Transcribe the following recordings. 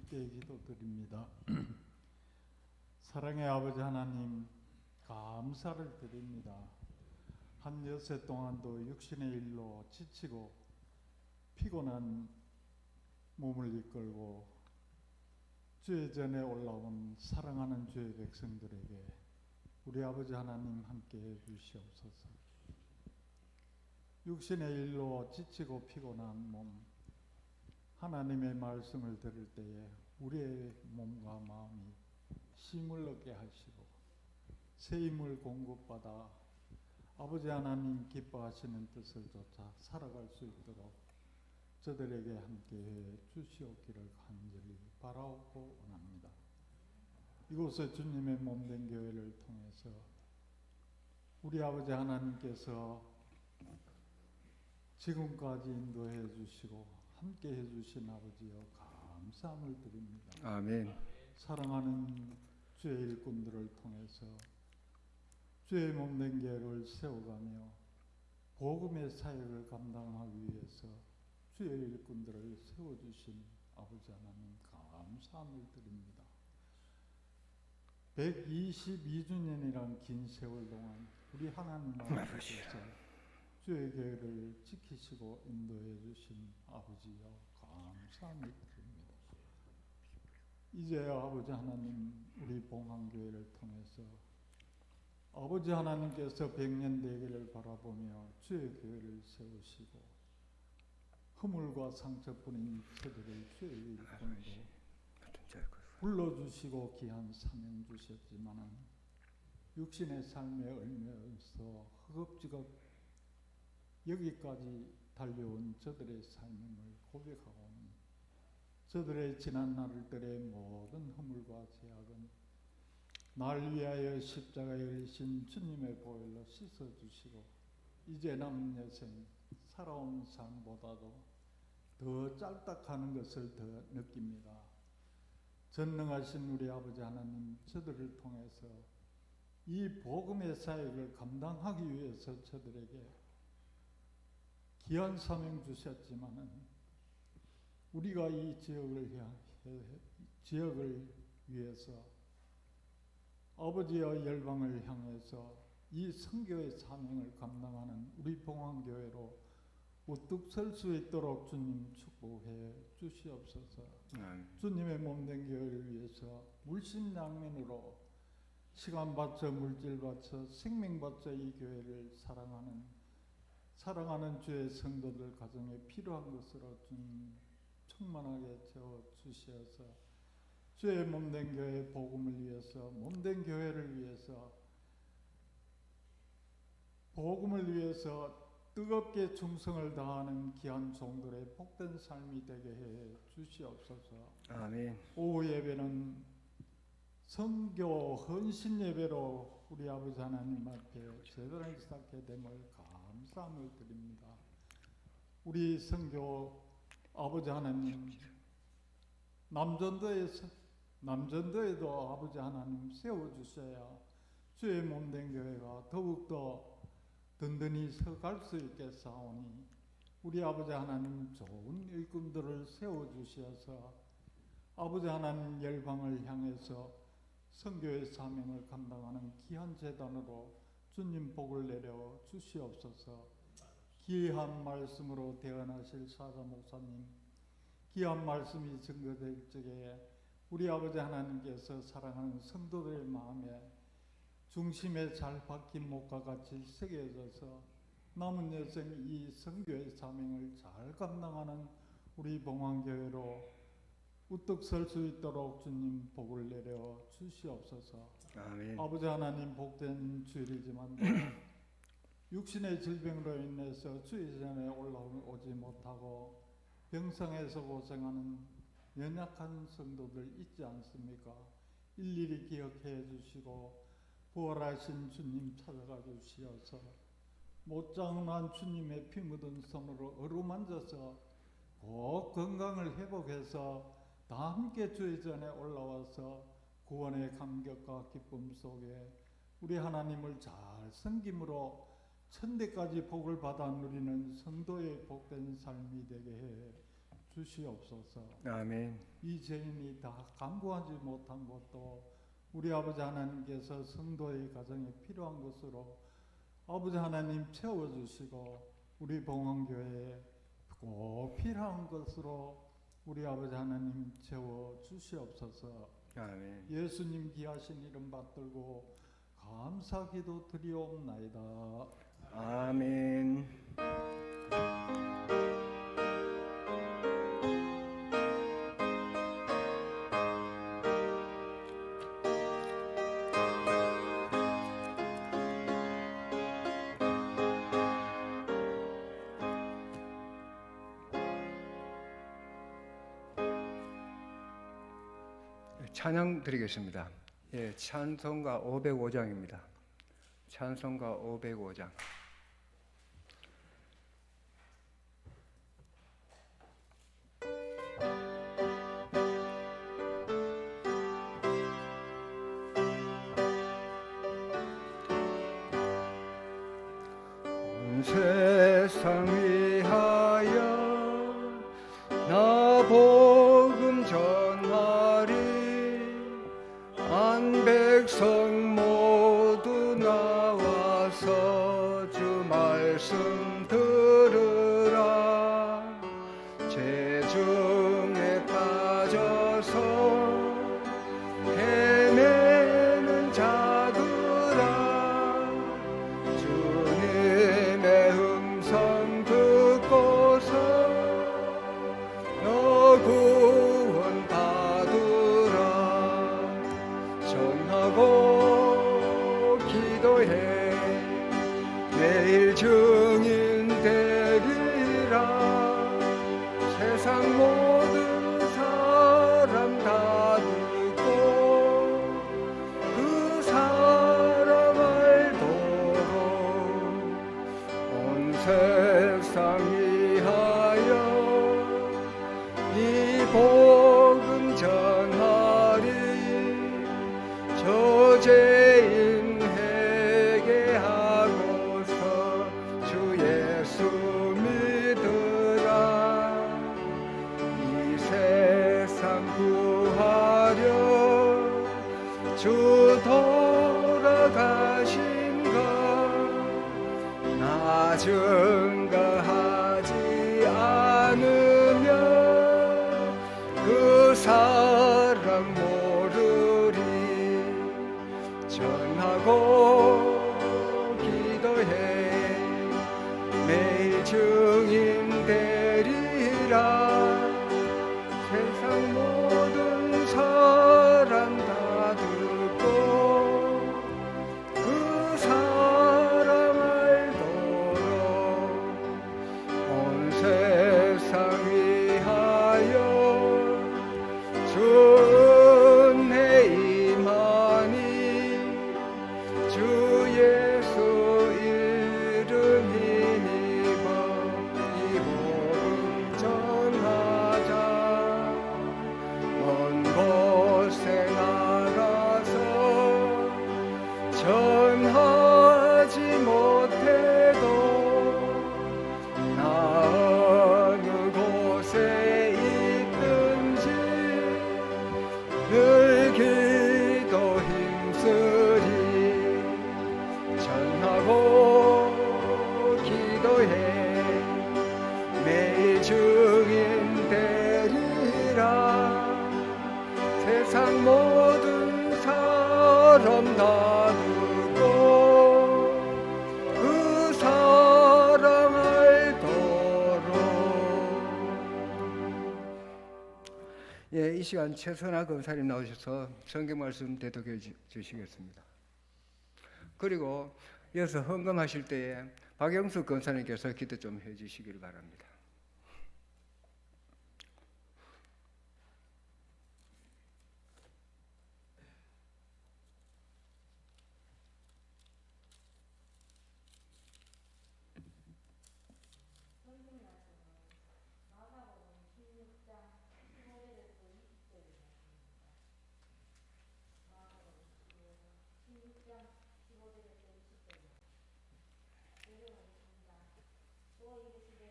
함께 기도드립니다. 사랑의 아버지 하나님, 감사를 드립니다. 한 여세 동안도 육신의 일로 지치고 피곤한 몸을 이끌고 주의 전에 올라온 사랑하는 주의 백성들에게 우리 아버지 하나님 함께해 주시옵소서. 육신의 일로 지치고 피곤한 몸, 하나님의 말씀을 들을 때에 우리의 몸과 마음이 힘을 얻게 하시고 새 힘을 공급받아 아버지 하나님 기뻐하시는 뜻을 쫓아 살아갈 수 있도록 저들에게 함께해 주시옵기를 간절히 바라옵고 원합니다. 이곳에 주님의 몸된 교회를 통해서 우리 아버지 하나님께서 지금까지 인도해 주시고 함께해 주신 아버지여 감사함을 드립니다. 아멘. 사랑하는 주의 일꾼들을 통해서 주의 몸된 교회를 세워가며 복음의 사역을 감당하기 위해서 주의 일꾼들을 세워주신 아버지 하나님 감사함을 드립니다. 122주년이란 긴 세월 동안 우리 하나님 앞에서 주의 교회를 지키시고 인도해 주신 아버지여 감사함을 드립니다. 이제야 아버지 하나님 우리 봉황교회를 통해서 아버지 하나님께서 백년대계를 바라보며 주의 교회를 세우시고 허물과 상처뿐인 저들을 주의 일꾼으로 불러주시고 귀한 사명 주셨지만 육신의 삶에 얽매여서 허겁지겁 여기까지 달려온 저들의 삶을 고백하고는 저들의 지난 날들의 모든 허물과 죄악은 날 위하여 십자가에 흘리신 주님의 보혈로 씻어주시고 이제 남은 여생 살아온 삶보다도 더 짧다하는 것을 더 느낍니다. 전능하신 우리 아버지 하나님, 저들을 통해서 이 복음의 사역을 감당하기 위해서 저들에게 귀한 사명 주셨지만은 우리가 이 지역을 위해서 아버지와 열방을 향해서 이 선교의 사명을 감당하는 우리 봉황교회로 우뚝 설 수 있도록 주님 축복해 주시옵소서. 주님의 몸된 교회를 위해서 물심양면으로 시간 바쳐 물질 바쳐 생명 바쳐 이 교회를 사랑하는 주의 성도들 가정에 필요한 것으로 주님 충만하게 채워 주시어서 주의 몸된 교회 복음을 위해서 몸된 교회를 위해서 복음을 위해서 뜨겁게 충성을 다하는 귀한 종들의 복된 삶이 되게 해 주시옵소서. 아멘. 오후 예배는 선교 헌신 예배로 우리 아버지 하나님 앞에 제대로 시작하게 됨을 감사함을 드립니다. 우리 선교 아버지 하나님 남전도에도 아버지 하나님 세워주셔야 주의 몸된 교회가 더욱더 든든히 서갈 수 있겠사오니 우리 아버지 하나님 좋은 일꾼들을 세워주셔서 아버지 하나님 열방을 향해서 선교의 사명을 감당하는 귀한 재단으로 주님 복을 내려 주시옵소서. 귀한 말씀으로 대언하실 사자 목사님, 귀한 말씀이 증거될 적에 우리 아버지 하나님께서 사랑하는 성도들의 마음에 중심에 잘 박힌 목과 같이 새겨져서 남은 여생 이 선교의 사명을 잘 감당하는 우리 봉황교회로 우뚝 설 수 있도록 주님 복을 내려 주시옵소서. 아멘. 아버지 하나님 복된 주일이지만 육신의 질병으로 인해서 주의 전에 올라오지 못하고 병상에서 고생하는 연약한 성도들 있지 않습니까? 일일이 기억해 주시고 부활하신 주님 찾아가 주시어서 못장난 주님의 피 묻은 손으로 어루만져서 꼭 건강을 회복해서 다 함께 주의 전에 올라와서 구원의 감격과 기쁨 속에 우리 하나님을 잘 섬김으로 천대까지 복을 받아 누리는 성도의 복된 삶이 되게 해 주시옵소서. 아멘. 이 죄인이 다 간구하지 못한 것도 우리 아버지 하나님께서 성도의 가정에 필요한 것으로 아버지 하나님 채워주시고 우리 봉헌교회에 꼭 필요한 것으로 우리 아버지 하나님 채워주시옵소서. 아멘. 예수님 귀하신 이름 받들고 감사기도 드리옵나이다. 아멘. 찬양 드리겠습니다. 예, 찬송가 505장입니다. 찬송가 505장. 온 세상 위하여 나 복음 전하리. 한 백성 모두 나와서 주 말씀 들으라. 죄 중에 빠져서 헤매는 자들아, 주님의 음성 듣고서 너 구원 받으라. 전하고 기도해 내일 증인 되리라. 세상 모든 사람 다 듣고 그 사람 알도록 온 세상 위하여 이 복음 전하리. 저죄인 회개하고서 주 예수 믿으라. 이 세상 구하려 주 돌아가신가. 나 증거하지 않으면 그 사람 모르리. 전하고 기도해 매일 증인 되리라. 세상 모든 사람 다 듣고 그 사람 알도록 온 세상 위하여 주 은혜 임하니. 주 예수 이름 힘입어 이 복음 전하자. 먼 곳에 나가서 전하지 못해도 나 어느 곳에 있든지 늘 기도 힘쓰리. 전하고 기도해 매일 증인 되리라. 세상 모든 사람 다 듣고 그 사랑 알도록. 예, 이 시간 최선아 검사님 나오셔서 성경 말씀 대독해 주시겠습니다. 그리고 이어서 헌금하실 때에 박영수 권사님께서 기도 좀 해주시길 바랍니다. 또 이르시되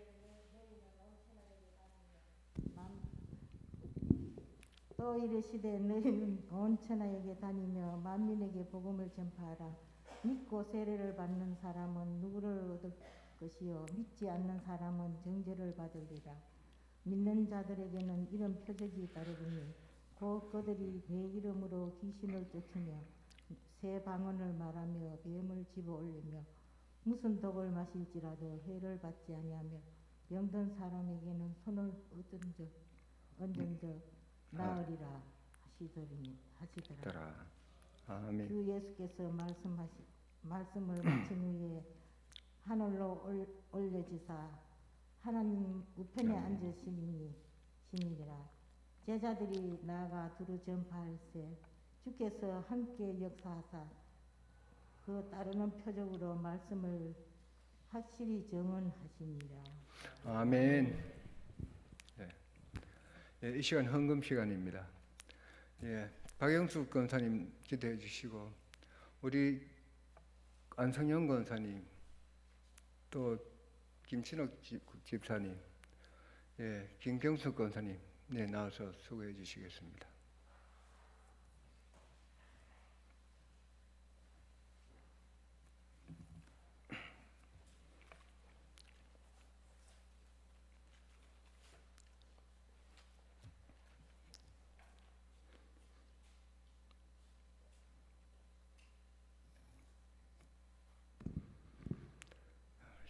또 이르시되 너희는 온 천하에게 다니며 만민에게 복음을 전파하라. 믿고 세례를 받는 사람은 누구를 얻을 것이요 믿지 않는 사람은 정죄를 받으리라. 믿는 자들에게는 이런 표적이 따르리니 곧 그들이 내 이름으로 귀신을 쫓으며 새 방언을 말하며 뱀을 집어올리며 무슨 독을 마실지라도 해를 받지 아니하며 병든 사람에게는 손을 얹은 적 나으리라 하시더라. 아멘. 주 예수께서 말씀을 마친 후에 하늘로 올려지사 하나님 우편에 앉으시니라. 제자들이 나아가 두루 전파할세 주께서 함께 역사하사 그 따르는 표적으로 말씀을 확실히 증언하시니라. 아멘. 네. 이 시간 헌금 시간입니다. 예, 박영숙 권사님 기도해 주시고 우리 안성영 권사님 또 김신옥 집사님, 예, 김경숙 권사님 나와서 수고해 주시겠습니다.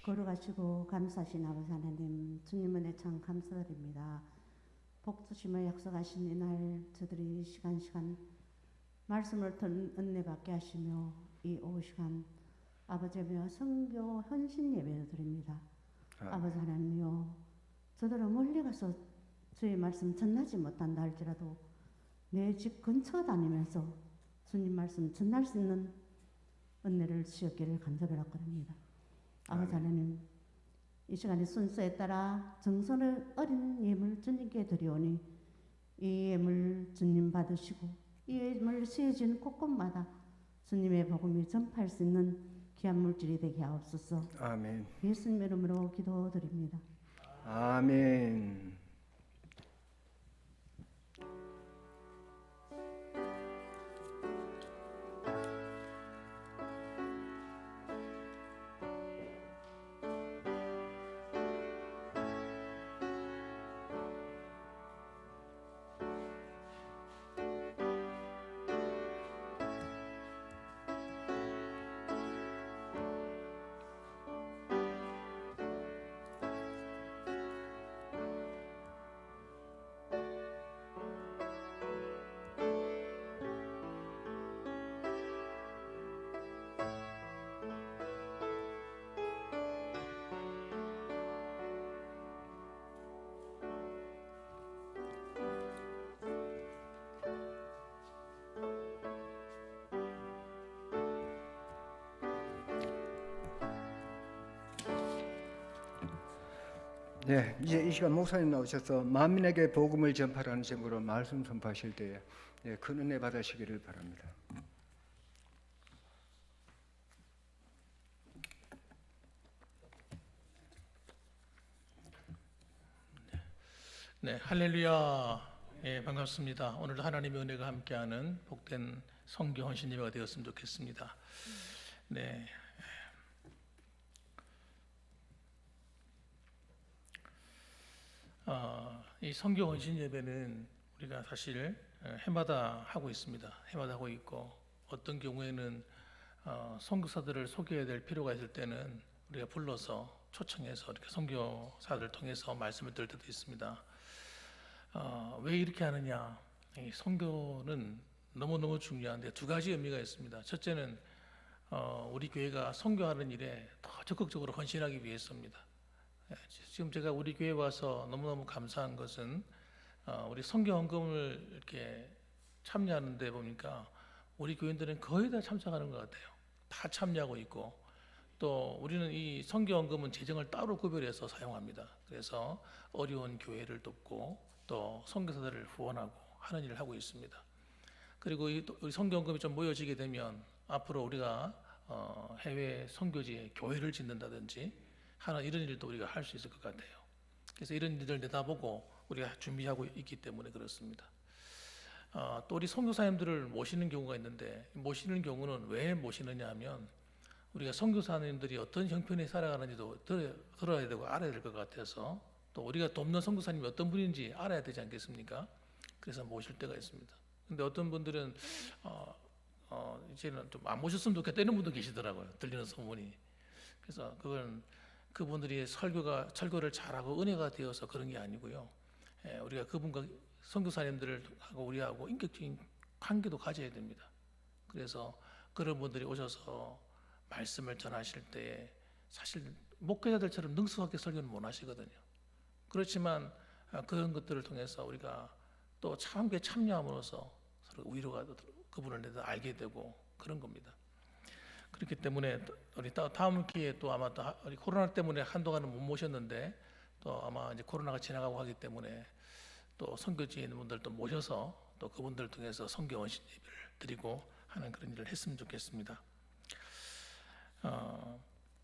걸어가시고 감사하신 아버지 하나님, 주님 은혜 참 감사드립니다. 복 주심을 약속하신 이날 저들이 시간 말씀을 은혜 받게 하시며 이 오후 시간 아버지며 성교 헌신 예배를 드립니다. 아버지 하나님이여, 저들은 멀리 가서 주의 말씀 전하지 못한다 할지라도 내 집 근처 다니면서 주님 말씀 전할 수 있는 은혜를 주셨기를 간절하옵니다. 아버지 하나님, 이 시간에 순서에 따라 정성을 어린 예물 주님께 드리오니 이 예물 주님 받으시고 이 예물 쓰여진 곳곳마다 주님의 복음이 전파할 수 있는 귀한 물질이 되게 하옵소서. 아멘. 예수님 이름으로 기도드립니다. 아멘. 네, 이제 이 시간 목사님 나오셔서 만민에게 복음을 전파라는 제목으로 말씀 선포하실 때에 큰 은혜 받으시기를 바랍니다. 네, 할렐루야. 예, 반갑습니다. 오늘도 하나님의 은혜가 함께하는 복된 성교 헌신 예배가 되었으면 좋겠습니다. 네. 이 성교 헌신 예배는 우리가 사실 해마다 하고 있습니다. 해마다 하고 있고, 어떤 경우에는 선교사들을 소개해야 될 필요가 있을 때는 우리가 불러서 초청해서 이렇게 선교사들을 통해서 말씀을 들을 때도 있습니다. 왜 이렇게 하느냐? 이 선교는 너무너무 중요한데 두 가지 의미가 있습니다. 첫째는 우리 교회가 선교하는 일에 더 적극적으로 헌신하기 위해서입니다. 지금 제가 우리 교회 와서 너무너무 감사한 것은 우리 선교 헌금을 이렇게 참여하는 데 보니까 우리 교인들은 거의 다 참석하는 것 같아요. 다 참여하고 있고, 또 우리는 이 선교 헌금은 재정을 따로 구별해서 사용합니다. 그래서 어려운 교회를 돕고 또 선교사들을 후원하고 하는 일을 하고 있습니다. 그리고 이 선교 헌금이 좀 모여지게 되면 앞으로 우리가 해외 선교지에 교회를 짓는다든지 하는 이런 일도 우리가 할 수 있을 것 같아요. 그래서 이런 일을 내다보고 우리가 준비하고 있기 때문에 그렇습니다. 또 우리 선교사님들을 모시는 경우가 있는데 모시는 경우는 왜 모시느냐 하면 우리가 선교사님들이 어떤 형편에 살아가는지도 들어야 되고 알아야 될 것 같아서 또 우리가 돕는 선교사님이 어떤 분인지 알아야 되지 않겠습니까? 그래서 모실 때가 있습니다. 근데 어떤 분들은 이제는 좀 안 모셨으면 좋겠다 이런 분도 계시더라고요. 들리는 소문이. 그래서 그건 그분들이 설교를 잘하고 은혜가 되어서 그런 게 아니고요. 우리가 그분과 선교사님들하고 우리하고 인격적인 관계도 가져야 됩니다. 그래서 그런 분들이 오셔서 말씀을 전하실 때 사실 목회자들처럼 능숙하게 설교는 못 하시거든요. 그렇지만 그런 것들을 통해서 우리가 또 함께 참여함으로써 서로 위로가 그분을 내가 알게 되고 그런 겁니다. 그렇기 때문에 우리 다음 기회에 또 아마 또 우리 코로나 때문에 한동안은 못 모셨는데 또 아마 이제 코로나가 지나가고 하기 때문에 또 선교지에 있는 분들 또 모셔서 또 그분들 통해서 선교 원신 예배를 드리고 하는 그런 일을 했으면 좋겠습니다.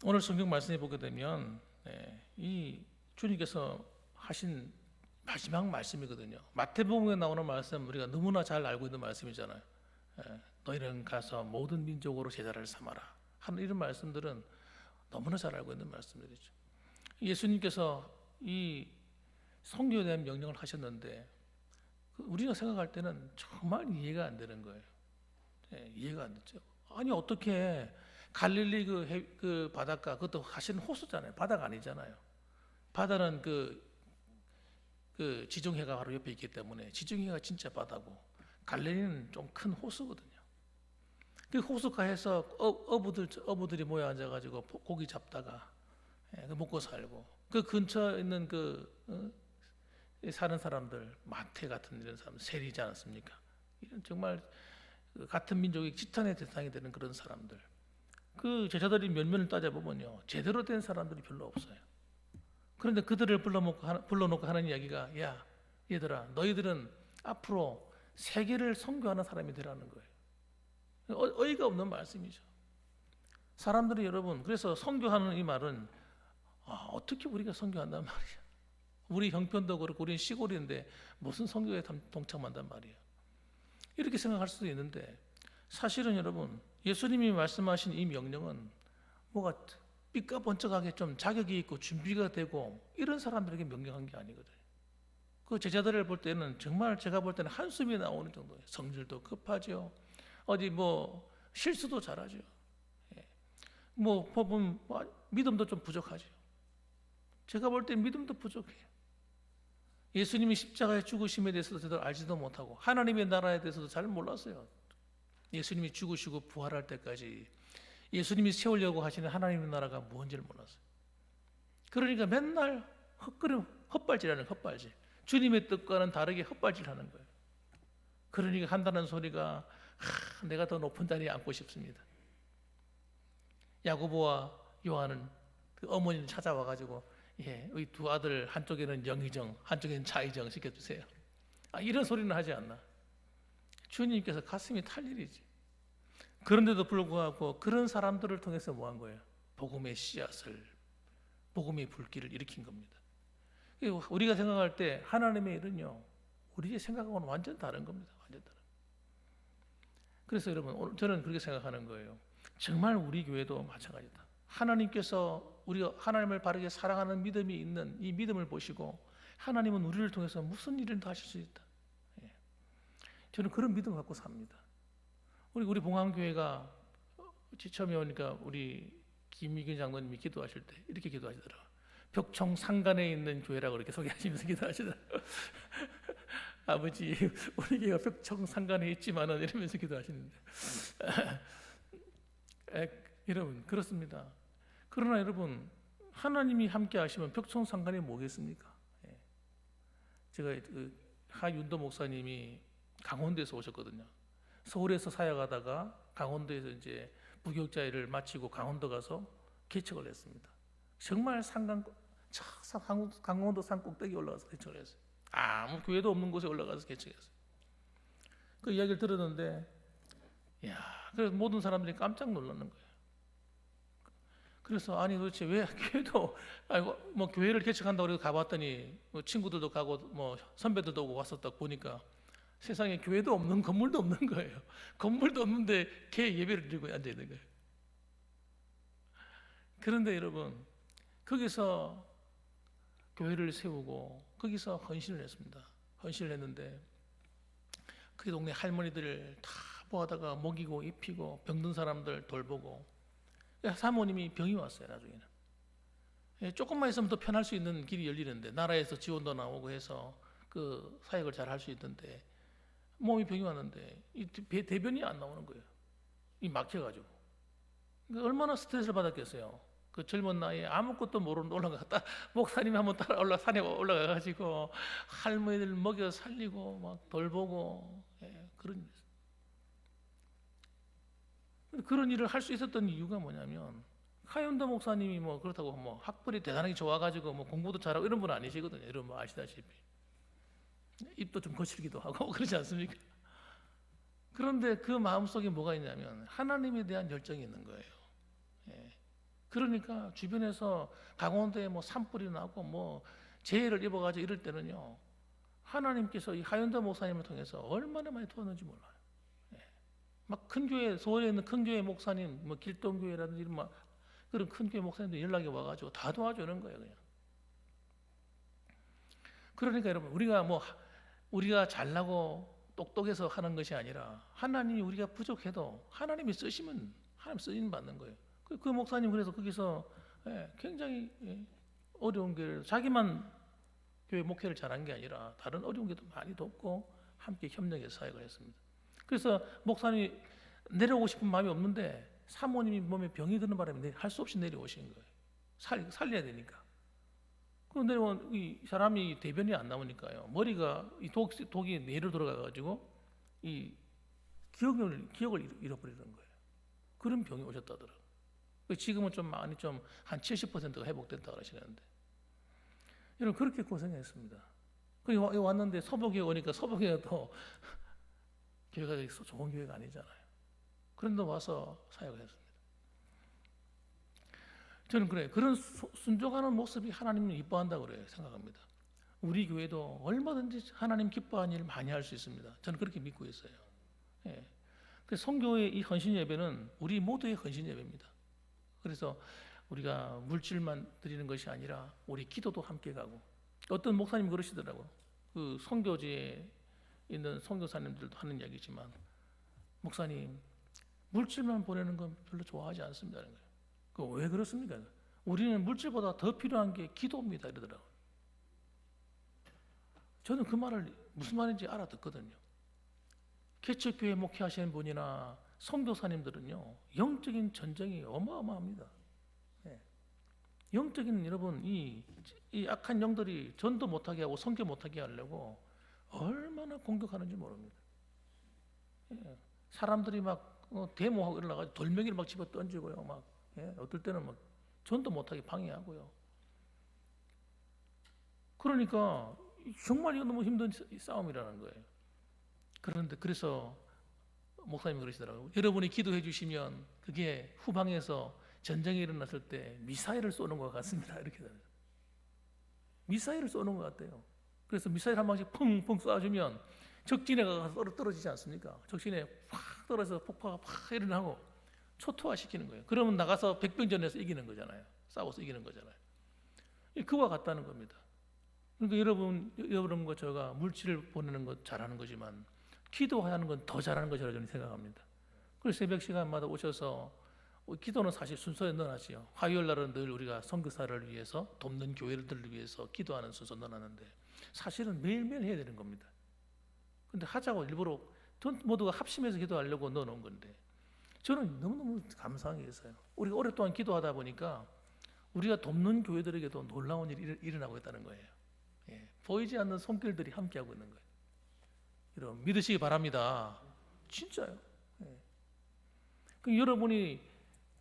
오늘 성경 말씀해 보게 되면 이 주님께서 하신 마지막 말씀이거든요. 마태복음에 나오는 말씀 우리가 너무나 잘 알고 있는 말씀이잖아요. 너희는 가서 모든 민족으로 제자를 삼아라 하는 이런 말씀들은 너무나 잘 알고 있는 말씀들이죠. 예수님께서 이 선교에 대한 명령을 하셨는데 우리가 생각할 때는 정말 이해가 안 되는 거예요. 이해가 안 되죠. 아니 어떻게 갈릴리 그 바닷가 그것도 사실은 호수잖아요. 바다가 아니잖아요. 바다는 그 지중해가 바로 옆에 있기 때문에 지중해가 진짜 바다고 갈릴리는 좀 큰 호수거든요. 그 호수가에서 어부들이 모여 앉아가지고 고기 잡다가 먹고 살고 그 근처에 있는 사는 사람들 마태 같은 이런 사람 세리지 않았습니까? 이런 정말 같은 민족의 지탄의 대상이 되는 그런 사람들. 그 제자들이 면면을 따져보면요 제대로 된 사람들이 별로 없어요. 그런데 그들을 불러놓고 하는 이야기가 야 얘들아 너희들은 앞으로 세계를 선교하는 사람이 되라는 거예요. 어이가 없는 말씀이죠. 사람들이 여러분 그래서 선교하는 이 말은 어떻게 우리가 선교한단 말이야. 우리 형편도 그렇고 우리는 시골인데 무슨 선교에 동참한단 말이야. 이렇게 생각할 수도 있는데 사실은 여러분 예수님이 말씀하신 이 명령은 뭐가 삐까번쩍하게 좀 자격이 있고 준비가 되고 이런 사람들에게 명령한 게 아니거든요. 그 제자들을 볼 때는 정말 제가 볼 때는 한숨이 나오는 정도예요. 성질도 급하죠. 어디 뭐 실수도 잘하죠. 뭐 보면 믿음도 좀 부족하죠. 제가 볼 때 믿음도 부족해요. 예수님이 십자가의 죽으심에 대해서도 제대로 알지도 못하고 하나님의 나라에 대해서도 잘 몰랐어요. 예수님이 죽으시고 부활할 때까지 예수님이 세우려고 하시는 하나님의 나라가 뭔지를 몰랐어요. 그러니까 맨날 헛발질하는 헛발질. 주님의 뜻과는 다르게 헛발질하는 거예요. 그러니까 한다는 소리가 내가 더 높은 자리에 앉고 싶습니다. 야고보와 요한은 그 어머니를 찾아와가지고 우리 두 아들 한쪽에는 영의정, 한쪽에는 자의정 시켜주세요. 이런 소리는 하지 않나. 주님께서 가슴이 탈 일이지. 그런데도 불구하고 그런 사람들을 통해서 뭐 한 거예요? 복음의 씨앗을, 복음의 불길을 일으킨 겁니다. 우리가 생각할 때 하나님의 일은요, 우리의 생각하고는 완전 다른 겁니다. 완전 다른. 그래서 여러분, 오늘 저는 그렇게 생각하는 거예요. 정말 우리 교회도 마찬가지다. 하나님께서 우리가 하나님을 바르게 사랑하는 믿음이 있는 이 믿음을 보시고 하나님은 우리를 통해서 무슨 일을 다 하실 수 있다. 저는 그런 믿음 갖고 삽니다. 우리 봉황교회가 처음에 오니까 우리 김미균 장로님이 기도하실 때 이렇게 기도하시더라고요. 벽청 상간에 있는 교회라고 이렇게 소개하시면서 기도하시더라고요. 아버지, 우리 교회가 벽청 상간에 있지만은 이러면서 기도하시는데 여러분 그렇습니다. 그러나 여러분 하나님이 함께 하시면 벽청 상간이 뭐겠습니까? 제가 하윤도 목사님이 강원도에서 오셨거든요. 서울에서 사역하다가 강원도에서 이제 부교육자회를 마치고 강원도 가서 개척을 했습니다. 정말 강원도 산 꼭대기 올라가서 개척을 했어요. 아무 교회도 없는 곳에 올라가서 개척했어요. 그 이야기를 들었는데, 그래서 모든 사람들이 깜짝 놀라는 거예요. 그래서 아니 도대체 왜 교회도 뭐 교회를 개척한다고 해서 가봤더니 뭐 친구들도 가고 뭐 선배들도 오고 왔었다 보니까 세상에 교회도 없는 건물도 없는 거예요. 건물도 없는데 걔 예배를 드리고 앉아 있는 거예요. 그런데 여러분, 거기서 교회를 세우고 거기서 헌신을 했습니다. 헌신을 했는데 그 동네 할머니들 다 모아다가 먹이고 입히고 병든 사람들 돌보고, 사모님이 병이 왔어요. 나중에는 조금만 있으면 더 편할 수 있는 길이 열리는데, 나라에서 지원도 나오고 해서 그 사역을 잘 할 수 있는데 몸이 병이 왔는데 이 대변이 안 나오는 거예요. 이 막혀가지고. 얼마나 스트레스를 받았겠어요. 그 젊은 나이에 아무것도 모르는데 올라갔다 목사님이 한번 따라 산에 올라가가지고 할머니들 먹여 살리고 막 돌보고, 그런 일을 할 수 있었던 이유가 뭐냐면, 하윤도 목사님이 뭐 그렇다고 뭐 학벌이 대단하게 좋아가지고 뭐 공부도 잘하고 이런 분 아니시거든요. 여러분 뭐 아시다시피 입도 좀 거칠기도 하고 그렇지 않습니까? 그런데 그 마음속에 뭐가 있냐면 하나님에 대한 열정이 있는 거예요. 그러니까 주변에서 강원도에 뭐 산불이 나고 뭐 재해를 입어가지고 이럴 때는요, 하나님께서 이 하윤도 목사님을 통해서 얼마나 많이 도왔는지 몰라요. 막 큰 교회, 서울에 있는 큰 교회 목사님, 뭐 길동교회라든지 이런 막 그런 큰 교회 목사님들 연락이 와가지고 다 도와주는 거예요, 그냥. 그러니까 여러분, 우리가 잘나고 똑똑해서 하는 것이 아니라 하나님이 우리가 부족해도 하나님이 쓰시면 하나님 쓰임 받는 거예요. 그 목사님 그래서 거기서 굉장히 어려운 교회를 자기만 교회 목회를 잘한 게 아니라 다른 어려운 교회도 많이 돕고 함께 협력해서 사역을 했습니다. 그래서 목사님이 내려오고 싶은 마음이 없는데 사모님이 몸에 병이 드는 바람에 할 수 없이 내려오신 거예요. 살려야 되니까. 그런데 이 사람이 대변이 안 나오니까요, 머리가 이 독이 뇌로 들어가가지고 이 기억을 잃어버리는 거예요. 그런 병이 오셨다더라고요. 지금은 좀 많이 좀 한 70%가 회복됐다고 하시는데, 여러분 그렇게 고생했습니다. 여기 왔는데 서복에 오니까 서복에도 교회가 좋은 교회가 아니잖아요. 그런데 와서 사역을 했습니다. 저는 그래요. 그런 순종하는 모습이 하나님을 이뻐한다고 그래요. 생각합니다. 우리 교회도 얼마든지 하나님 기뻐하는 일을 많이 할 수 있습니다. 저는 그렇게 믿고 있어요. 그 성교의 이 헌신 예배는 우리 모두의 헌신 예배입니다. 그래서 우리가 물질만 드리는 것이 아니라 우리 기도도 함께 가고, 어떤 목사님 그러시더라고요. 그 선교지에 있는 선교사님들도 하는 이야기지만, 목사님 물질만 보내는 건 별로 좋아하지 않습니다. 왜 그렇습니까? 우리는 물질보다 더 필요한 게 기도입니다. 이러더라고요. 저는 그 말을 무슨 말인지 알아듣거든요. 개척교회 목회하시는 분이나 선교사님들은요, 영적인 전쟁이 어마어마합니다. 영적인, 여러분, 이 악한 영들이 전도 못하게 하고 선교 못하게 하려고 얼마나 공격하는지 모릅니다. 사람들이 막 데모하고 일어나가지고 돌멩이를 막 집어 던지고요, 막 어떨 때는 막 전도 못하게 방해하고요. 그러니까 정말 이거 너무 힘든 싸움이라는 거예요. 그런데 그래서 목사님이 그러시더라고요. 여러분이 기도해 주시면 그게 후방에서 전쟁이 일어났을 때 미사일을 쏘는 것 같습니다. 이렇게 돼요. 미사일을 쏘는 것 같아요. 그래서 미사일 한 방씩 펑펑 쏴주면 적진에 가서 떨어지지 않습니까? 적진에 확 떨어져서 폭파가 팍 일어나고 초토화시키는 거예요. 그러면 나가서 백병전에서 이기는 거잖아요. 싸워서 이기는 거잖아요. 그와 같다는 겁니다. 그러니까 여러분과 제가 물질을 보내는 것 잘하는 거지만 기도하는 건 더 잘하는 것이라고 저는 생각합니다. 그래서 새벽 시간마다 오셔서, 기도는 사실 순서에 넣어놨지요. 화요일 날은 늘 우리가 선교사를 위해서, 돕는 교회들을 위해서 기도하는 순서 넣어놨는데 사실은 매일매일 해야 되는 겁니다. 근데 하자고 일부러 모두가 합심해서 기도하려고 넣어놓은 건데, 저는 너무너무 감사한 게 있어요. 우리가 오랫동안 기도하다 보니까 우리가 돕는 교회들에게도 놀라운 일이 일어나고 있다는 거예요. 보이지 않는 손길들이 함께하고 있는 거예요. 여러분 믿으시기 바랍니다. 진짜요. 여러분이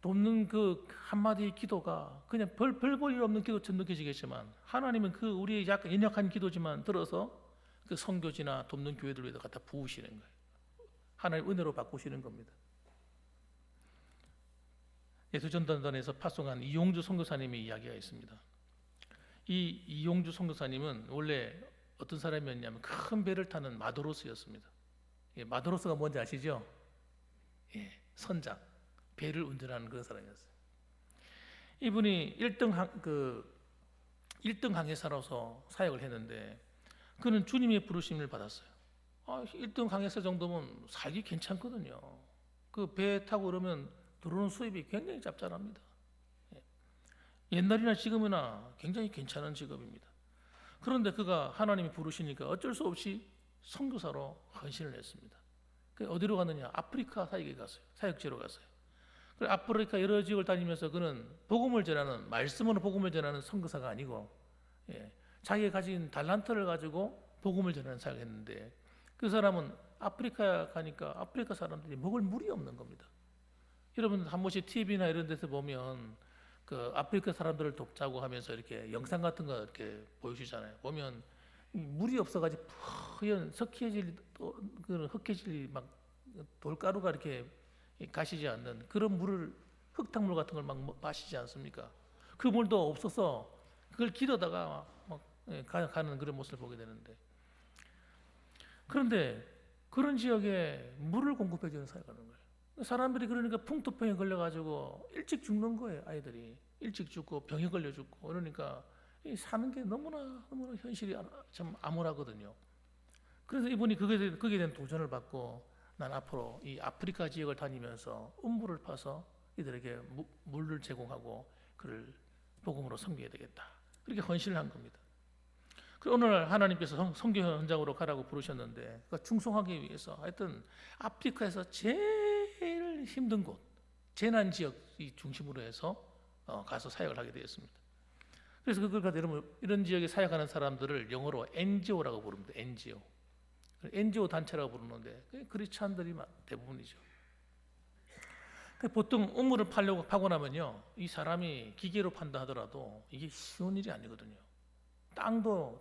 돕는 그 한마디의 기도가 그냥 별 볼 일 없는 기도처럼 느껴지겠지만, 하나님은 그 우리의 약간 연약한 기도지만 들어서 그 선교지나 돕는 교회들 위에다 갖다 부으시는 거예요. 하나님 은혜로 바꾸시는 겁니다. 예수전단단에서 파송한 이용주 선교사님의 이야기가 있습니다. 이 이용주 선교사님은 원래 어떤 사람이었냐면 큰 배를 타는 마도로스였습니다. 예, 마도로스가 뭔지 아시죠? 예, 선장, 배를 운전하는 그런 사람이었어요. 이분이 1등 항해사로서 사역을 했는데 그는 주님의 부르심을 받았어요. 1등 항해사 정도면 살기 괜찮거든요. 그 배 타고 그러면 들어오는 수입이 굉장히 짭짤합니다. 예. 옛날이나 지금이나 굉장히 괜찮은 직업입니다. 그런데 그가 하나님이 부르시니까 어쩔 수 없이 선교사로 헌신을 했습니다. 어디로 갔느냐? 아프리카 사역에 갔어요. 사역지로 갔어요. 아프리카 여러 지역을 다니면서 그는 복음을 전하는, 말씀으로 복음을 전하는 선교사가 아니고 자기가 가진 달란트를 가지고 복음을 전하는 사역을 했는데 그 사람은 아프리카 가니까 아프리카 사람들이 먹을 물이 없는 겁니다. 여러분 한 번씩 TV나 이런 데서 보면 그 아프리카 사람들을 돕자고 하면서 이렇게 영상 같은 거 이렇게 보여주잖아요. 보면 물이 없어가지고 하얀 석회질, 그 흑해질 막 돌가루가 이렇게 가시지 않는 그런 물을 흙탕물 같은 걸 막 마시지 않습니까? 그 물도 없어서 그걸 기르다가 막 가는 그런 모습을 보게 되는데 그런데 그런 지역에 물을 공급해 주는 사역을 하는 거예요. 사람들이 그러니까 풍토병에 걸려가지고 일찍 죽는 거예요. 아이들이 일찍 죽고 병에 걸려 죽고 그러니까 사는 게 너무나 현실이 참 암울하거든요. 그래서 이분이 거기에 대한 도전을 받고 난 앞으로 이 아프리카 지역을 다니면서 음물을 파서 이들에게 물을 제공하고 그를 복음으로 섬겨야 되겠다. 그렇게 헌신을 한 겁니다. 그리고 오늘 하나님께서 선교 현장으로 가라고 부르셨는데 충성하기 위해서 하여튼 아프리카에서 제일 힘든 곳, 재난 지역이 중심으로 해서 가서 사역을 하게 되었습니다. 그래서 그걸 가지고 여러분 이런 지역에 사역하는 사람들을 영어로 NGO라고 부릅니다. NGO. NGO 단체라고 부르는데 크리스찬들이 대부분이죠. 보통 우물을 파고 나면요, 이 사람이 기계로 판다 하더라도 이게 쉬운 일이 아니거든요.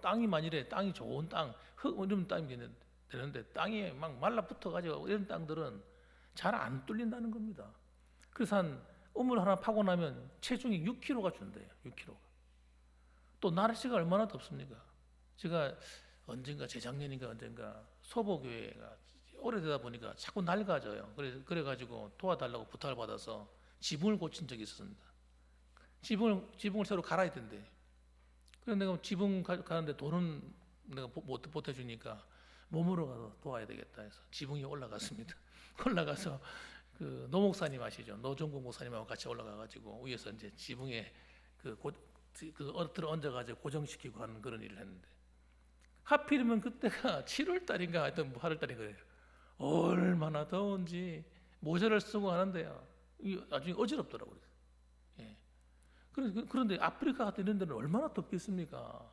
땅이 만일에 땅이 좋은 땅, 이런 땅이 되는데 땅이 막 말라붙어가지고 이런 땅들은 잘 안 뚫린다는 겁니다. 그래서 한 우물 하나 파고 나면 체중이 6kg가 준대요. 6kg. 또 날씨가 얼마나 덥습니까? 제가 언젠가 재작년인가 언젠가 소보교회가 오래되다 보니까 자꾸 낡아져요. 그래가지고 도와달라고 부탁을 받아서 지붕을 고친 적이 있었습니다. 지붕을 새로 갈아야 된대. 그래서 내가 지붕 가는데 돈은 내가 못 보태주니까 몸으로 가서 도와야 되겠다 해서 지붕이 올라갔습니다. 올라가서 그 노 목사님 아시죠? 노종국 목사님하고 같이 올라가가지고 위에서 이제 지붕에 그 얼음을 얹어가지고 고정시키고 하는 그런 일을 했는데 하필이면 그때가 7월 달인가 하여튼 8월 달인 거예요. 얼마나 더운지 모자를 쓰고 하는데요. 나중에 어지럽더라고요. 예. 그런데 아프리카 같은 이런 데는 얼마나 덥겠습니까?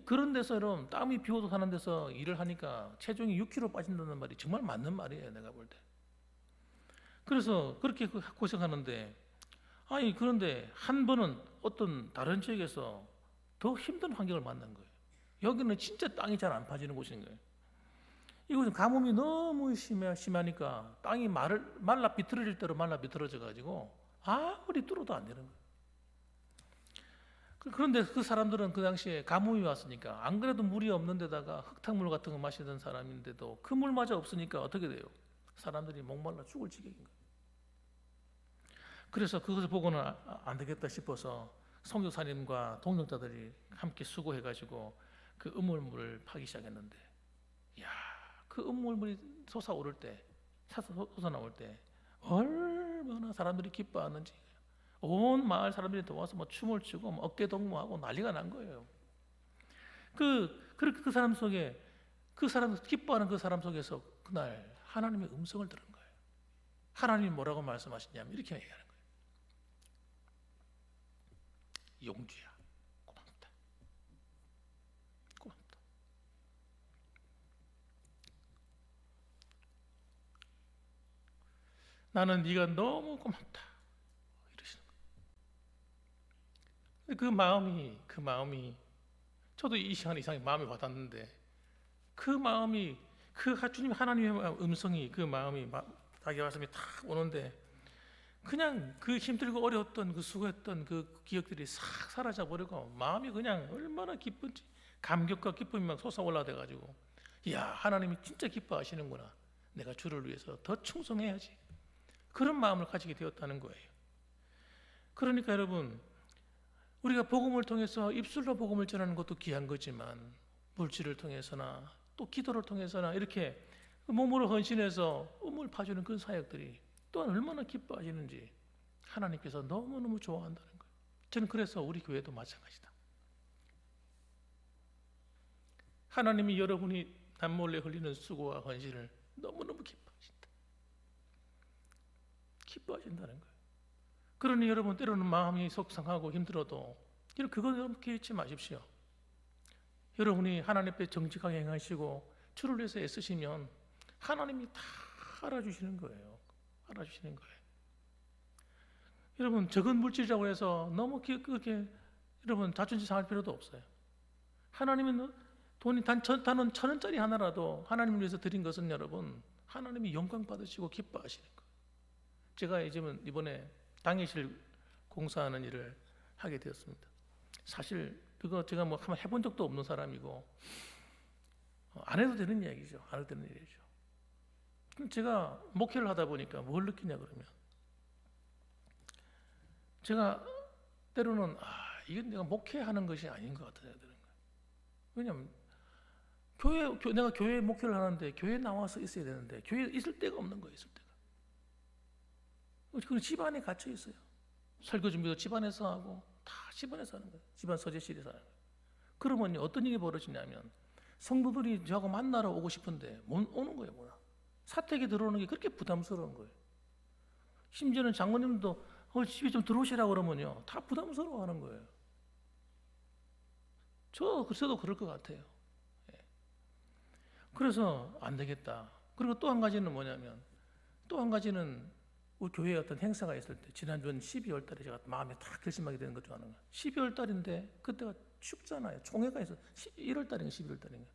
그런 데서 여러분 땀이 비오도 하는 데서 일을 하니까 체중이 6kg 빠진다는 말이 정말 맞는 말이에요. 내가 볼 때. 그래서 그렇게 고생하는데 그런데 한 번은 어떤 다른 지역에서 더 힘든 환경을 만난 거예요. 여기는 진짜 땅이 잘 안 파지는 곳인 거예요. 이곳은 가뭄이 너무 심하니까 땅이 말라 비틀어질 대로 말라 비틀어져 가지고 아무리 뚫어도 안 되는 거예요. 그런데 그 사람들은 그 당시에 가뭄이 왔으니까 안 그래도 물이 없는 데다가 흙탕물 같은 거 마시던 사람인데도 그 물마저 없으니까 어떻게 돼요? 사람들이 목말라 죽을 지경인 거예요. 그래서 그것을 보고는 안 되겠다 싶어서 선교사님과 동역자들이 함께 수고해가지고 그 음물물을 파기 시작했는데, 그 음물물이 솟아나올 때 얼마나 사람들이 기뻐하는지 온 마을 사람들이 도와서 뭐 춤을 추고 뭐 어깨 동무하고 난리가 난 거예요. 그 사람 속에 기뻐하는 그 사람 속에서 그날 하나님의 음성을 들은 거예요. 하나님이 뭐라고 말씀하시냐면 이렇게 얘기하는 거예요. 용주야, 고맙다. 나는 네가 너무 고맙다. 이러시는 거예요. 그 마음이 저도 이 시간 이상의 마음이 와닿는데 그 마음이 주님 하나님의 음성이 그 마음이 자기 말씀이 탁 오는데 그냥 그 힘들고 어려웠던 그 수고했던 그 기억들이 싹 사라져 버리고 마음이 그냥 얼마나 기쁜지 감격과 기쁨이 막 솟아올라돼 가지고 이야, 하나님이 진짜 기뻐하시는구나. 내가 주를 위해서 더 충성해야지. 그런 마음을 가지게 되었다는 거예요. 그러니까 여러분, 우리가 복음을 통해서 입술로 복음을 전하는 것도 귀한 거지만 물질을 통해서나 또 기도를 통해서나 이렇게 몸으로 헌신해서 음을 파주는 그 사역들이 또한 얼마나 기뻐하시는지 하나님께서 너무너무 좋아한다는 거예요. 저는 그래서 우리 교회도 마찬가지다. 하나님이 여러분이 남몰래 흘리는 수고와 헌신을 너무너무 기뻐하신다. 기뻐하신다는 거예요. 그러니 여러분, 때로는 마음이 속상하고 힘들어도 그거 너무 잊지 마십시오. 여러분이 하나님 앞에 정직하게 행하시고 주를 위해서 애쓰시면 하나님이 다 알아주시는 거예요. 알아주시는 거예요. 여러분, 적은 물질이라고 해서 너무 그렇게 여러분 자존심 상할 필요도 없어요. 하나님은 돈이 단 1,000원짜리 하나라도 하나님을 위해서 드린 것은 여러분 하나님이 영광 받으시고 기뻐하시는 거예요. 제가 이번에 당회실 공사하는 일을 하게 되었습니다. 사실 그거 제가 뭐 한번 해본 적도 없는 사람이고 안 해도 되는 이야기죠. 안 해도 되는 일이죠. 그럼 제가 목회를 하다 보니까 뭘 느끼냐 그러면 제가 때로는 이건 내가 목회하는 것이 아닌 것 같아야 되는 거예요. 왜냐하면 내가 교회 목회를 하는데 교회에 나와서 있어야 되는데 교회에 있을 데가 없는 거예요. 있을 데가. 그리고 집안에 갇혀 있어요. 설교 준비도 집안에서 하고 다 집안에서 하는 거예요. 집안 서재실에서 하는 거예요. 그러면 어떤 일이 벌어지냐면 성도들이 저하고 만나러 오고 싶은데 못 오는 거예요. 뭐야. 사택에 들어오는 게 그렇게 부담스러운 거예요. 심지어는 장모님도 집에 좀 들어오시라고 그러면요 다 부담스러워하는 거예요. 저도 그럴 것 같아요. 그래서 안 되겠다. 그리고 또 한 가지는 뭐냐면 또 한 가지는 우리 교회에 어떤 행사가 있을 때 지난주 12월 달에 제가 마음에 딱 결심하게 되는 것 중 하나가 12월 달인데 그때가 춥잖아요. 총회가 있어. 1월 달인가 12월 달인가.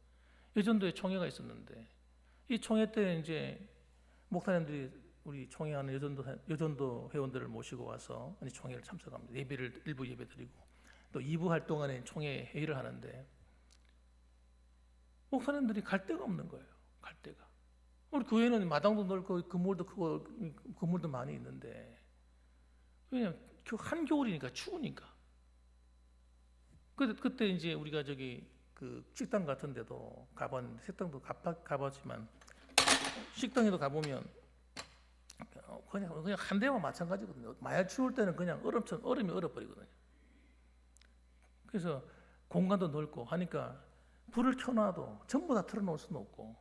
여전도에 총회가 있었는데 이 총회 때 이제 목사님들이 우리 총회하는 여전도 회원들을 모시고 와서 총회를 참석합니다. 예배를 일부 예배드리고 또 2부 활동안에 총회 회의를 하는데 목사님들이 갈 데가 없는 거예요. 갈 데가. 우리 교회는 마당도 넓고 건물도 크고 건물도 많이 있는데 왜냐면 한겨울이니까 추우니까. 그때 이제 우리가 그 식당 같은 데도 가봤는데 식당도 가봤지만 식당에도 가보면 그냥 한 대와 마찬가지거든요. 마약 추울 때는 그냥 얼음이 얼어버리거든요. 그래서 공간도 넓고 하니까 불을 켜놔도 전부 다 틀어놓을 수는 없고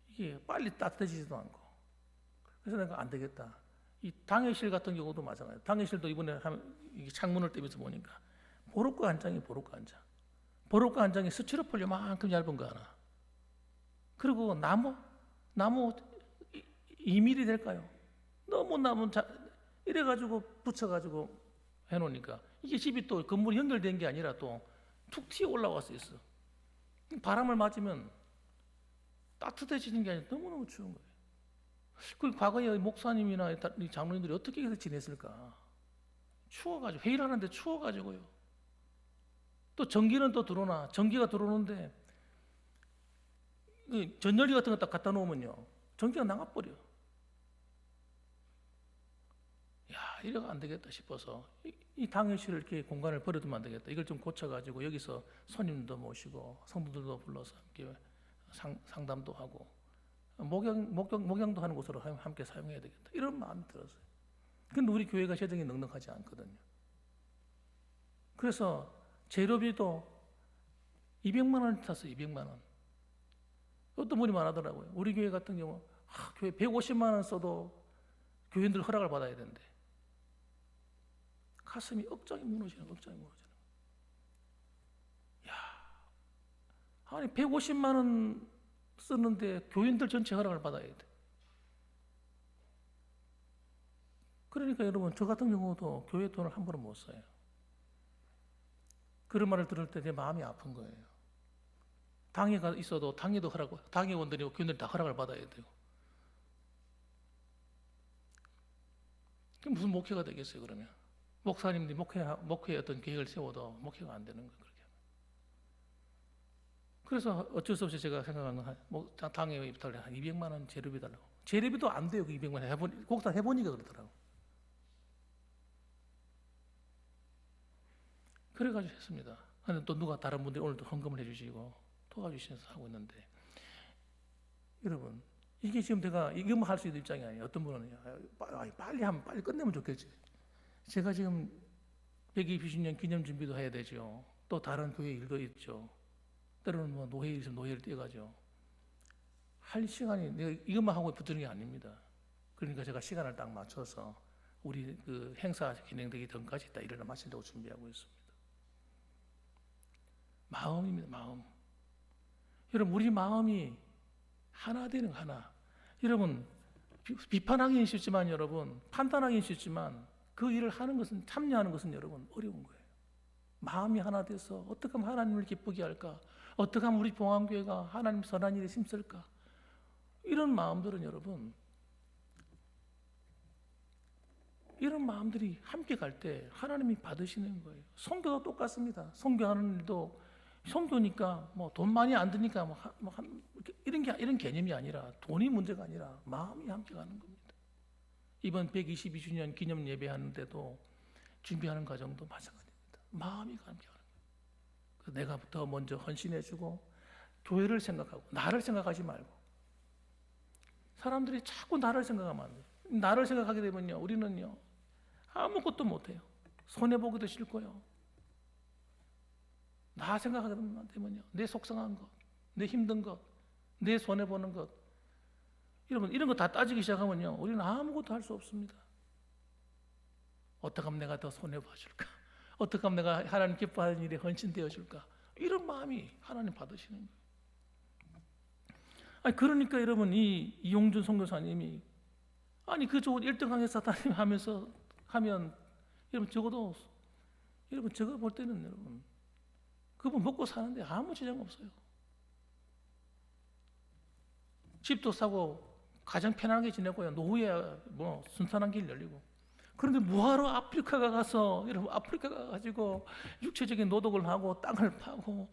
이게 빨리 따뜻해지지도 않고 그래서 내가 안 되겠다. 이 당회실 같은 경우도 마찬가지예요. 당회실도 이번에 창문을 떼면서 보니까 보로과 한 장이 보로과 한 장. 보로과 한 장이 스티로폴 요만큼 얇은 거 하나. 그리고 나무 2mm 될까요? 너무 이래가지고 붙여가지고 해놓으니까 이게 집이 또 건물이 연결된 게 아니라 또 툭 튀어 올라와서 있어. 바람을 맞으면 따뜻해지는 게 아니라 너무너무 추운 거예요. 그 과거에 목사님이나 장로님들이 어떻게 해서 지냈을까? 추워가지고 회의를 하는데 추워가지고요. 또 전기는 또 들어오나 전기가 들어오는데 전열기 같은 거 딱 갖다 놓으면요 전기가 나가버려. 이래가 안 되겠다 싶어서 이 당회실을 이렇게 공간을 버려두면 안 되겠다. 이걸 좀 고쳐가지고 여기서 손님도 모시고 성도들도 불러서 함께 상담도 하고 목양도 하는 곳으로 함께 사용해야 되겠다. 이런 마음이 들었어요. 근데 우리 교회가 재정이 넉넉하지 않거든요. 그래서 재료비도 200만 원 탔어요. 200만 원. 어떤 분이 말하더라고요. 우리 교회 같은 경우 교회 150만 원 써도 교인들 허락을 받아야 된대. 가슴이 억장이 무너지는. 아니 150만 원 썼는데 교인들 전체 허락을 받아야 돼. 그러니까 여러분 저 같은 경우도 교회 돈을 함부로 못 써요. 그런 말을 들을 때 내 마음이 아픈 거예요. 당회가 있어도 당회원들이 교인들이 다 허락을 받아야 되고. 그게 무슨 목회가 되겠어요 그러면? 목사님들이 목회의 어떤 계획을 세워도 목회가 안 되는 거예요. 그렇게. 그래서 어쩔 수 없이 제가 생각한 건 뭐 당에 부탁을 한 200만 원 재료비 달라고. 재료비도 안 돼요. 그 200만 원 곡단 해보니까 그러더라고. 그래가지고 했습니다. 근데 또 누가 다른 분들이 오늘 또 헌금을 해주시고 도와주시면서 하고 있는데, 여러분 이게 지금 제가 이것만 할 수 있는 입장이 아니에요. 어떤 분은 빨리 하면 빨리 끝내면 좋겠지. 제가 지금 120주년 기념 준비도 해야 되죠. 또 다른 교회 일도 있죠. 때로는 뭐 노회 있으면 노회를 떼가죠. 할 시간이 내가 이것만 하고 붙드는 게 아닙니다. 그러니까 제가 시간을 딱 맞춰서 우리 그 행사 진행되기 전까지 딱 일을 마치려고 준비하고 있습니다. 마음입니다. 마음. 여러분 우리 마음이 하나 되는 하나. 여러분 비판하기는 쉽지만, 여러분 판단하기는 쉽지만, 그 일을 하는 것은, 참여하는 것은 여러분 어려운 거예요. 마음이 하나 돼서 어떻게 하면 하나님을 기쁘게 할까? 어떻게 하면 우리 봉안교회가 하나님 선한 일에 힘쓸까? 이런 마음들은 여러분, 이런 마음들이 함께 갈 때 하나님이 받으시는 거예요. 선교도 똑같습니다. 선교하는 일도 선교니까 뭐 돈 많이 안 드니까 이런 개념이 아니라, 돈이 문제가 아니라 마음이 함께 가는 겁니다. 이번 122주년 기념 예배하는데도 준비하는 과정도 마찬가지입니다. 마음이 함께 가는 거예요. 내가 더 먼저 헌신해주고 교회를 생각하고 나를 생각하지 말고, 사람들이 자꾸 나를 생각하면 안 돼요. 나를 생각하게 되면요, 우리는요 아무것도 못해요. 손해보기도 싫고요. 나 생각하게 되면요, 내 속상한 것, 내 힘든 것, 내 손해보는 것, 여러분 이런 거 다 따지기 시작하면요 우리는 아무것도 할 수 없습니다. 어떻게 하면 내가 더 손해봐줄까? 어떻게 하면 내가 하나님 기뻐하는 일에 헌신되어줄까? 이런 마음이 하나님 받으시는 거예요. 아니 그러니까 여러분 이용준 선교사님이, 아니 그 좋은 1등 강의사 다니면서 하면, 여러분 적어도 여러분 저거 볼 때는 여러분 그분 먹고 사는데 아무 지장 없어요. 집도 사고 가장 편안하게 지내고요. 노후에 뭐 순탄한 길 열리고. 그런데 뭐하러 아프리카가 가서, 여러분 아프리카 가가지고 육체적인 노동을 하고 땅을 파고,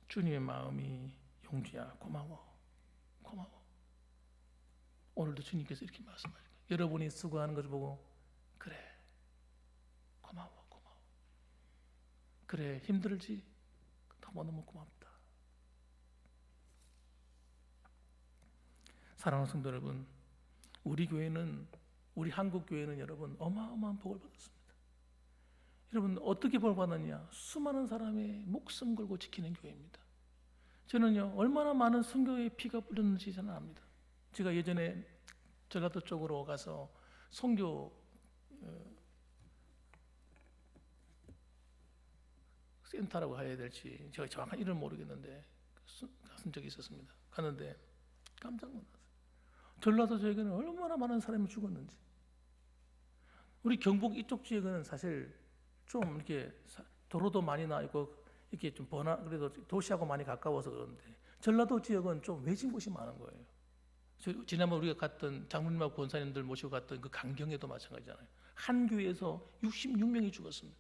주님의 마음이, 용주야 고마워. 오늘도 주님께서 이렇게 말씀하십니다. 여러분이 수고하는 것을 보고, 그래 고마워. 그래 힘들지? 너무너무 고맙다. 사랑하는 성도 여러분, 우리 교회는, 우리 한국 교회는 여러분 어마어마한 복을 받았습니다. 여러분 어떻게 복을 받았냐? 수많은 사람의 목숨 걸고 지키는 교회입니다. 저는요 얼마나 많은 선교의 피가 뿌렸는지 저는 압니다. 제가 예전에 전라도 쪽으로 가서 선교 센터라고 해야 될지 제가 정확한 이름을 모르겠는데 갔은 적이 있었습니다. 갔는데 깜짝 놀랐어요. 전라도 지역에는 얼마나 많은 사람이 죽었는지. 우리 경북 이쪽 지역은 사실 좀 이렇게 도로도 많이 나 있고 이렇게 좀 그래도 도시하고 많이 가까워서 그런데, 전라도 지역은 좀 외진 곳이 많은 거예요. 지난번 우리가 갔던 장로님하고 권사님들 모시고 갔던 그 강경에도 마찬가지잖아요. 한 교회에서 66명이 죽었습니다.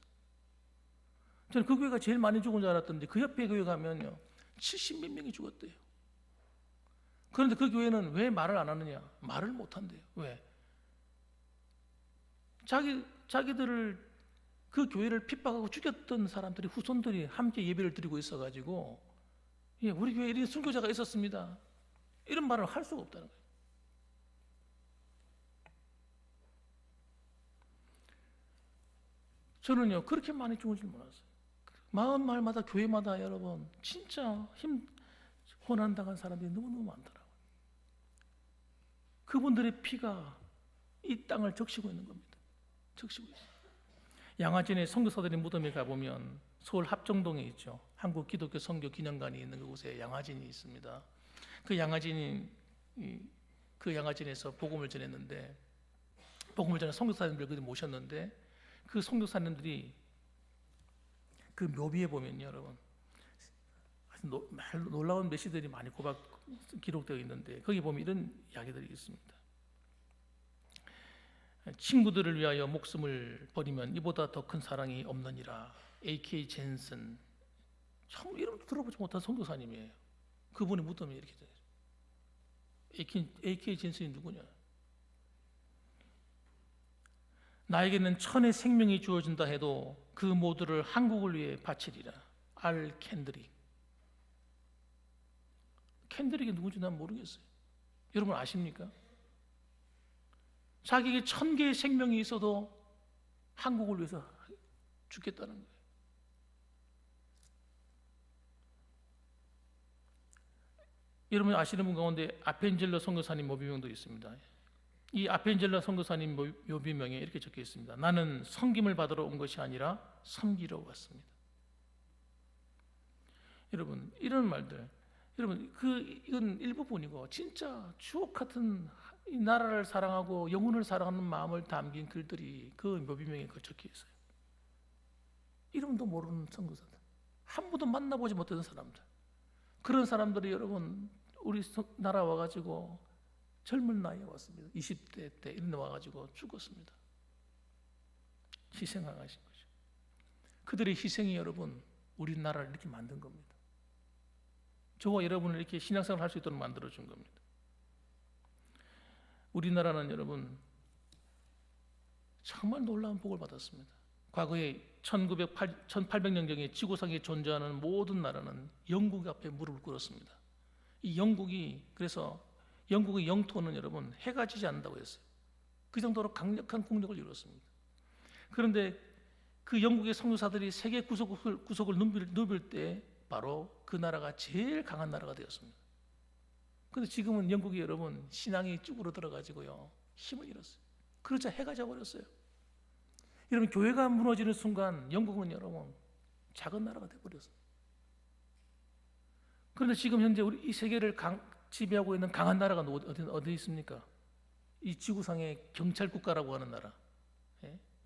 저는 그 교회가 제일 많이 죽은 줄 알았던데 그 옆에 교회 가면요 70몇 명이 죽었대요. 그런데 그 교회는 왜 말을 안 하느냐? 말을 못 한대요. 왜? 자기들을, 그 교회를 핍박하고 죽였던 사람들이, 후손들이 함께 예배를 드리고 있어가지고, 우리 교회에 이런 순교자가 있었습니다, 이런 말을 할 수가 없다는 거예요. 저는요 그렇게 많이 죽은 줄 몰랐어요. 마을마다 교회마다 여러분 진짜 고난당한 사람들이 너무너무 많더라고요. 그분들의 피가 이 땅을 적시고 있는 겁니다. 적시고 있어요. 양화진에 선교사들의 무덤에 가보면 서울 합정동에 있죠. 한국 기독교 선교 기념관이 있는 그곳에 양화진이 있습니다. 그 양화진에서 복음을 전했는데, 복음을 전해 선교사님들 그들 모셨는데, 그 선교사님들이 그 묘비에 보면요 여러분 아주 놀라운 메시지들이 많이 기록되어 있는데, 거기 보면 이런 이야기들이 있습니다. 친구들을 위하여 목숨을 버리면 이보다 더 큰 사랑이 없느니라. A.K. 젠슨, 참 이름 들어보지 못한 선교사님이에요. 그분의 무덤이 이렇게 돼요. A.K. 젠슨이 누구냐? 나에게는 천의 생명이 주어진다 해도 그 모두를 한국을 위해 바치리라. 알 캔드릭. 캔드릭이 누군지 난 모르겠어요. 여러분 아십니까? 자기에게 1000개의 생명이 있어도 한국을 위해서 죽겠다는 거예요. 여러분 아시는 분 가운데 아펜젤러 선교사님 묘비명도 있습니다. 이 아펜젤러 선교사님 묘비명에 이렇게 적혀 있습니다. 나는 섬김을 받으러 온 것이 아니라 섬기러 왔습니다. 여러분 이런 말들, 여러분 이건 일부분이고 진짜 추억 같은 이 나라를 사랑하고 영혼을 사랑하는 마음을 담긴 글들이 그 묘비명에 적혀 있어요. 이름도 모르는 선교사들, 한 번도 만나보지 못했던 사람들, 그런 사람들이 여러분 우리 나라 와가지고 젊은 나이에 왔습니다. 20대 때 이런 데 와가지고 죽었습니다. 희생하신 거죠. 그들의 희생이 여러분 우리나라를 이렇게 만든 겁니다. 저와 여러분을 이렇게 신앙생활 할 수 있도록 만들어준 겁니다. 우리나라는 여러분 정말 놀라운 복을 받았습니다. 과거에 1800년경에 지구상에 존재하는 모든 나라는 영국 앞에 무릎을 꿇었습니다. 이 영국이, 그래서 영국의 영토는 여러분 해가 지지 않는다고 했어요. 그 정도로 강력한 국력을 이뤘습니다. 그런데 그 영국의 선교사들이 세계 구석을 누빌 때 바로 그 나라가 제일 강한 나라가 되었습니다. 그런데 지금은 영국이 여러분 신앙이 쭈그러들어 가지고요 힘을 잃었어요. 그러자 해가 져버렸어요. 여러분 교회가 무너지는 순간 영국은 여러분 작은 나라가 되어버렸어요. 그런데 지금 현재 우리 이 세계를 지배하고 있는 강한 나라가 어디 있습니까? 이 지구상의 경찰 국가라고 하는 나라,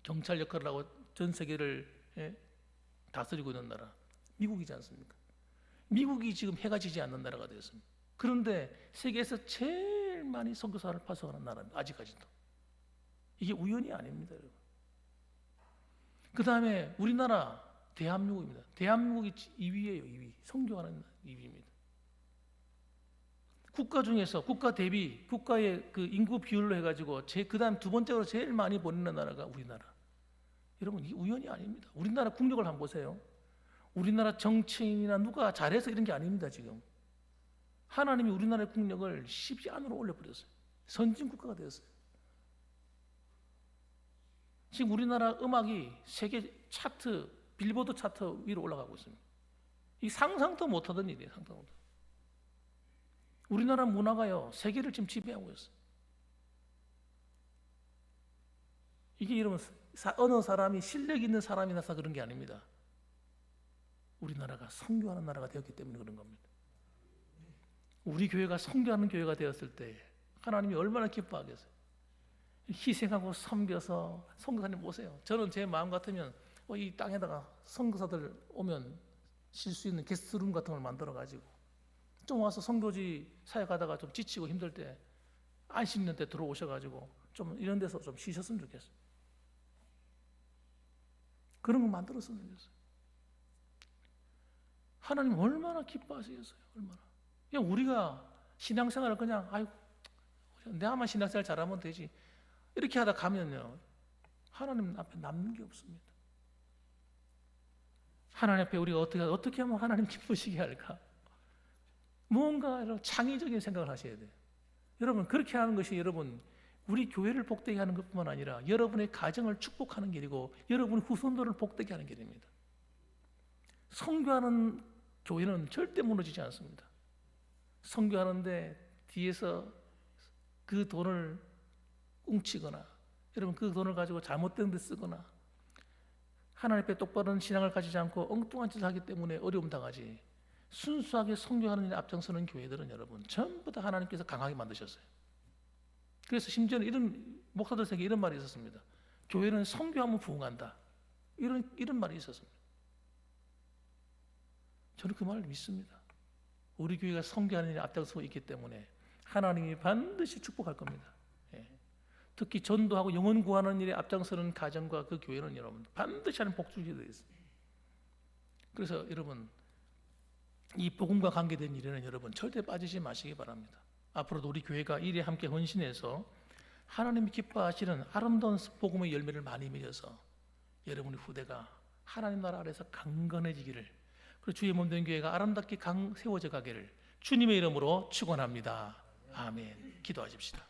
경찰 역할을 하고 전 세계를 다스리고 있는 나라, 미국이지 않습니까? 미국이 지금 해가 지지 않는 나라가 되었습니다. 그런데 세계에서 제일 많이 선교사를 파송하는 나라입니다. 아직까지도. 이게 우연이 아닙니다, 여러분. 그 다음에 우리나라 대한민국입니다. 대한민국이 2위예요, 2위. 선교하는 2위입니다. 국가 중에서 국가 대비 국가의 그 인구 비율로 해가지고 그다음 두 번째로 제일 많이 보내는 나라가 우리나라. 여러분 이 우연이 아닙니다. 우리나라 국력을 한번 보세요. 우리나라 정치인이나 누가 잘해서 이런 게 아닙니다. 지금 하나님이 우리나라의 국력을 10위 안으로 올려버렸어요. 선진 국가가 되었어요. 지금 우리나라 음악이 세계 차트, 빌보드 차트 위로 올라가고 있습니다. 이 상상도 못하던 일이에요. 상상도 못. 우리나라 문화가요 세계를 지금 지배하고 있어요. 이게 여러분 어느 사람이 실력 있는 사람이 나서 그런 게 아닙니다. 우리나라가 선교하는 나라가 되었기 때문에 그런 겁니다. 우리 교회가 선교하는 교회가 되었을 때 하나님이 얼마나 기뻐하겠어요. 희생하고 섬겨서 선교사님 오세요. 저는 제 마음 같으면 이 땅에다가 선교사들 오면 쉴 수 있는 게스트룸 같은 걸 만들어 가지고 좀 와서 선교지 사역하다가 좀 지치고 힘들 때 안 씻는 때 들어오셔 가지고 좀 이런 데서 좀 쉬셨으면 좋겠어요. 그런 거 만들었으면 좋겠어요. 하나님 얼마나 기뻐하시겠어요. 얼마나. 그냥 우리가 신앙생활을 그냥 아이고 내가만 신앙생활 잘하면 되지 이렇게 하다 가면요 하나님 앞에 남는 게 없습니다. 하나님 앞에 우리가 어떻게 하면 하나님 기쁘시게 할까? 무언가 창의적인 생각을 하셔야 돼요. 여러분 그렇게 하는 것이 여러분 우리 교회를 복되게 하는 것뿐만 아니라 여러분의 가정을 축복하는 길이고 여러분의 후손들을 복되게 하는 길입니다. 선교하는 교회는 절대 무너지지 않습니다. 선교하는데 뒤에서 그 돈을 꽁치거나 여러분 그 돈을 가지고 잘못된 데 쓰거나 하나님 앞에 똑바른 신앙을 가지지 않고 엉뚱한 짓을 하기 때문에 어려움 당하지 순수하게 선교하는 일에 앞장서는 교회들은 여러분 전부 다 하나님께서 강하게 만드셨어요. 그래서 심지어는 이런 목사들 세계에 이런 말이 있었습니다. 교회는 선교하면 부흥한다. 이런 말이 있었습니다. 저는 그 말을 믿습니다. 우리 교회가 선교하는 일에 앞장서고 있기 때문에 하나님이 반드시 축복할 겁니다. 특히 전도하고 영혼 구하는 일에 앞장서는 가정과 그 교회는 여러분 반드시 하는 복주게 되어 있습니다. 그래서 여러분 이 복음과 관계된 일에는 여러분 절대 빠지지 마시기 바랍니다. 앞으로도 우리 교회가 일에 함께 헌신해서 하나님이 기뻐하시는 아름다운 복음의 열매를 많이 맺어서 여러분의 후대가 하나님 나라 아래서 강건해지기를, 그리고 주의 몸된 교회가 아름답게 세워져 가기를 주님의 이름으로 축원합니다. 아멘. 기도하십시다.